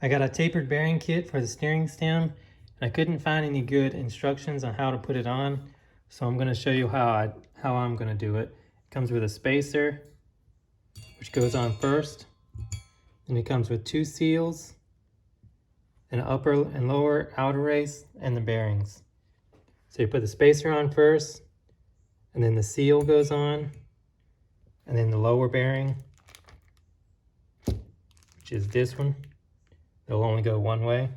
I got a tapered bearing kit for the steering stem, and I couldn't find any good instructions on how to put it on, so I'm going to show you how I'm going to do it. It comes with a spacer, which goes on first, and it comes with 2 seals, an upper and lower outer race, and the bearings. So you put the spacer on first, and then the seal goes on, and then the lower bearing, which is this one. It'll only go one way.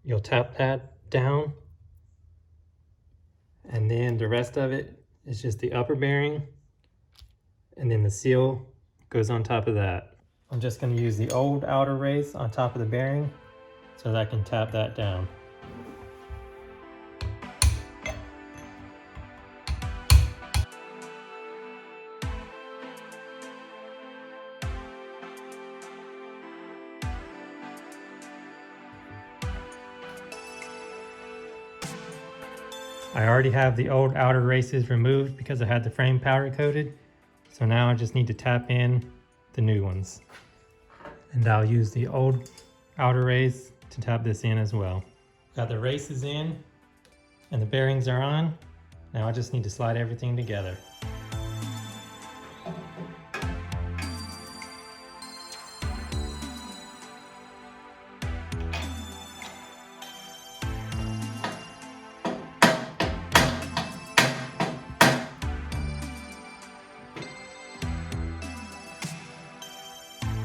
You'll tap that down, and then the rest of it is just the upper bearing, and then the seal goes on top of that. I'm just going to use the old outer race on top of the bearing so that I can tap that down. I already have the old outer races removed because I had the frame powder coated. So now I just need to tap in the new ones. And I'll use the old outer race to tap this in as well. Got the races in and the bearings are on. Now I just need to slide everything together.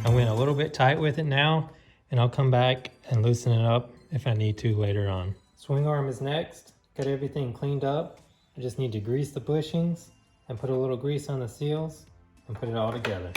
I went a little bit tight with it now, and I'll come back and loosen it up if I need to later on. Swing arm is next. Got everything cleaned up. I just need to grease the bushings and put a little grease on the seals and put it all together.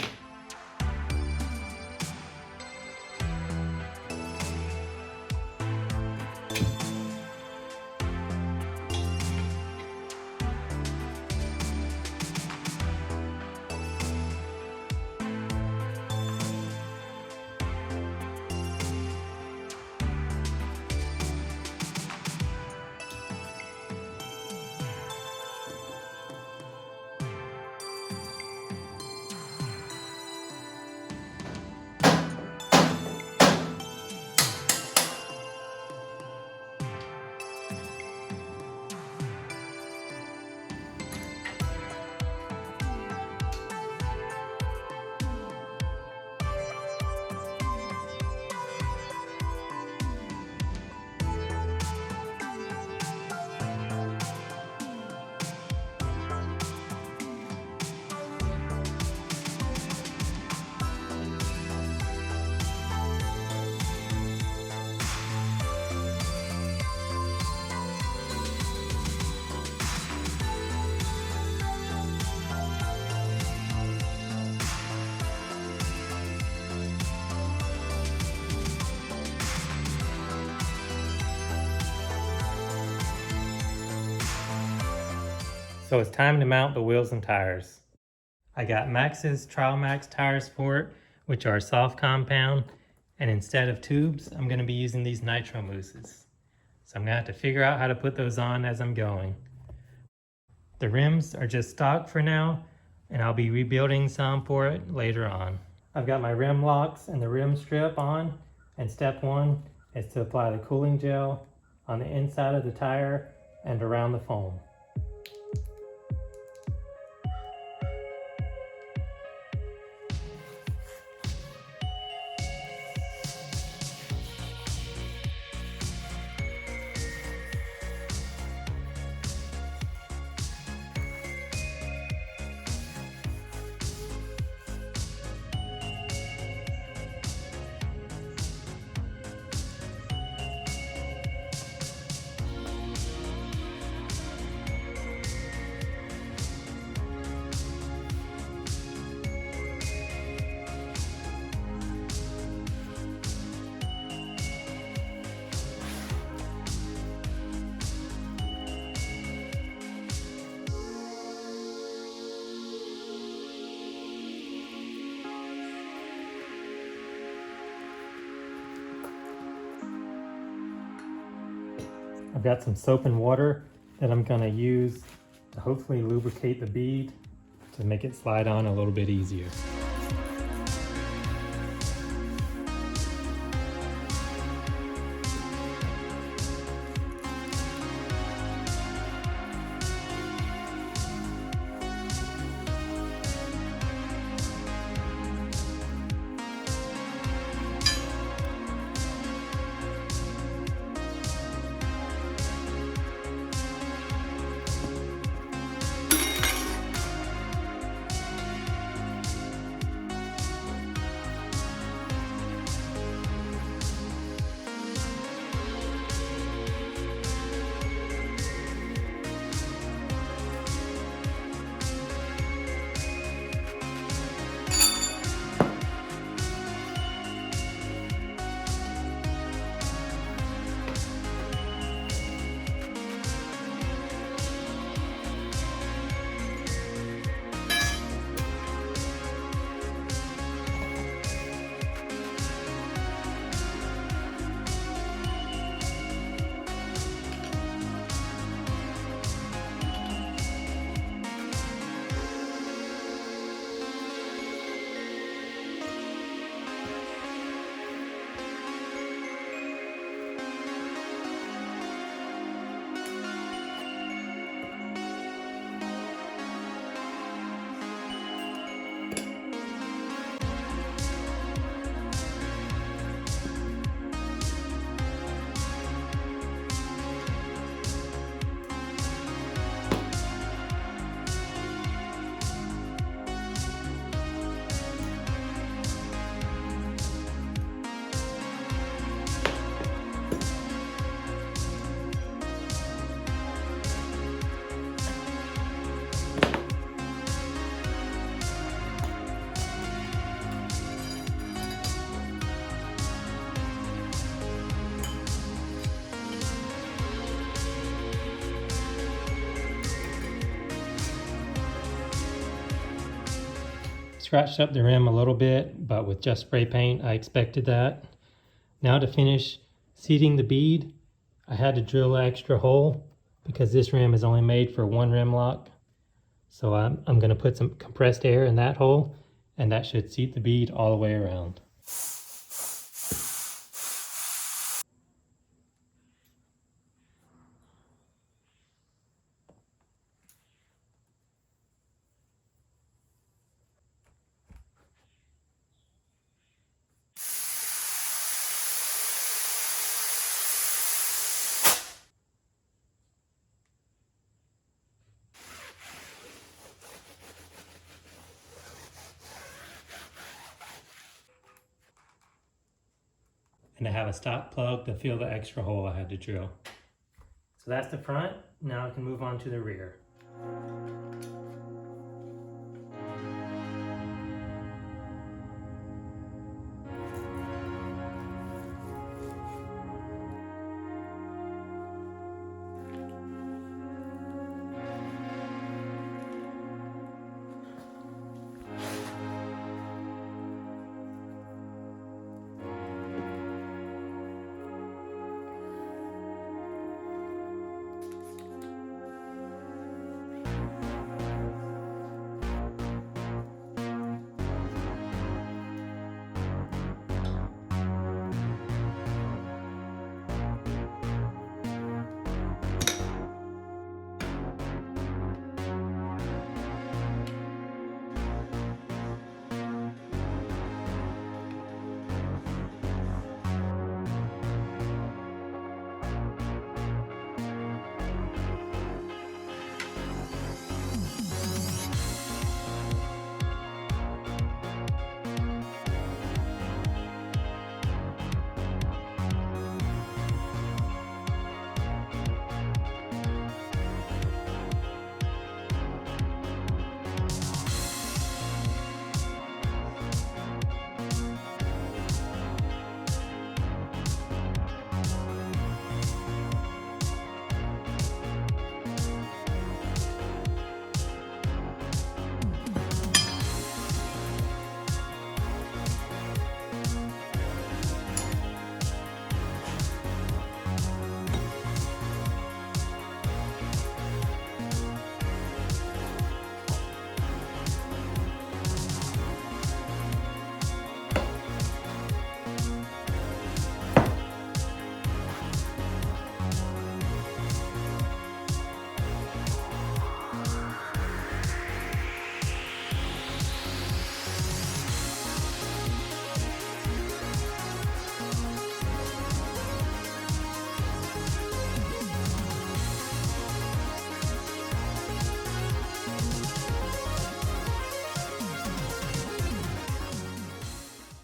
So it's time to mount the wheels and tires. I got Maxxis Trial Max tires for it, which are soft compound, and instead of tubes, I'm going to be using these Nitro Mousses. So I'm going to have to figure out how to put those on as I'm going. The rims are just stock for now, and I'll be rebuilding some for it later on. I've got my rim locks and the rim strip on, and step 1 is to apply the cooling gel on the inside of the tire and around the foam. I've got some soap and water that I'm going to use to hopefully lubricate the bead to make it slide on a little bit easier. scratched up the rim a little bit, but with just spray paint, I expected that. Now to finish seating the bead, I had to drill an extra hole because this rim is only made for one rim lock. So I'm going to put some compressed air in that hole, and that should seat the bead all the way around. And I have a stock plug to fill the extra hole I had to drill. So that's the front. Now I can move on to the rear.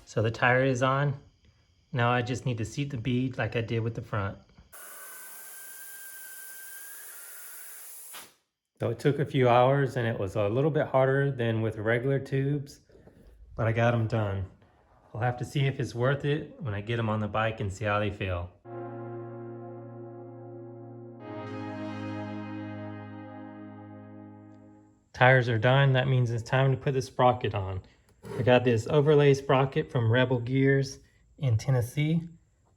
So the tire is on. Now I just need to seat the bead like I did with the front. So it took a few hours and it was a little bit harder than with regular tubes, but I got them done. I'll have to see if it's worth it when I get them on the bike and see how they feel. Tires are done. That means it's time to put the sprocket on. I got this overlay sprocket from Rebel Gears in Tennessee,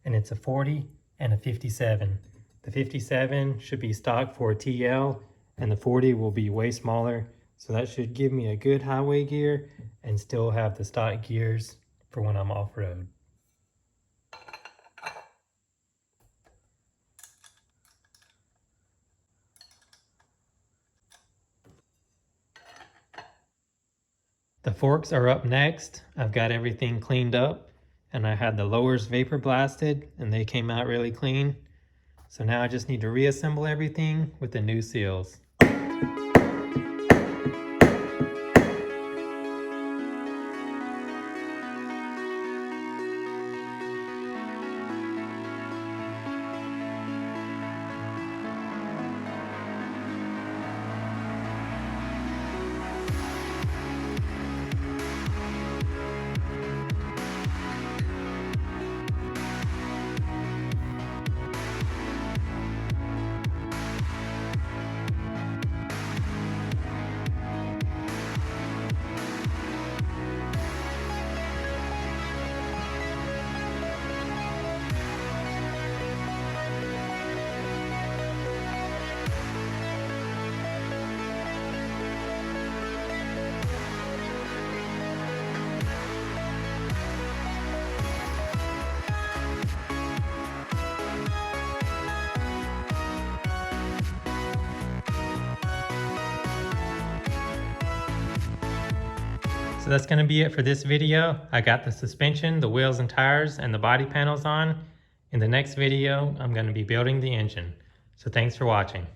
and it's a 40 and a 57. The 57 should be stock for a TL, and the 40 will be way smaller, so that should give me a good highway gear and still have the stock gears for when I'm off-road. The forks are up next. I've got everything cleaned up, and I had the lowers vapor blasted and they came out really clean. So now I just need to reassemble everything with the new seals. so that's going to be it for this video. I got the suspension, the wheels and tires, and the body panels on. In the next video, I'm going to be building the engine. So thanks for watching.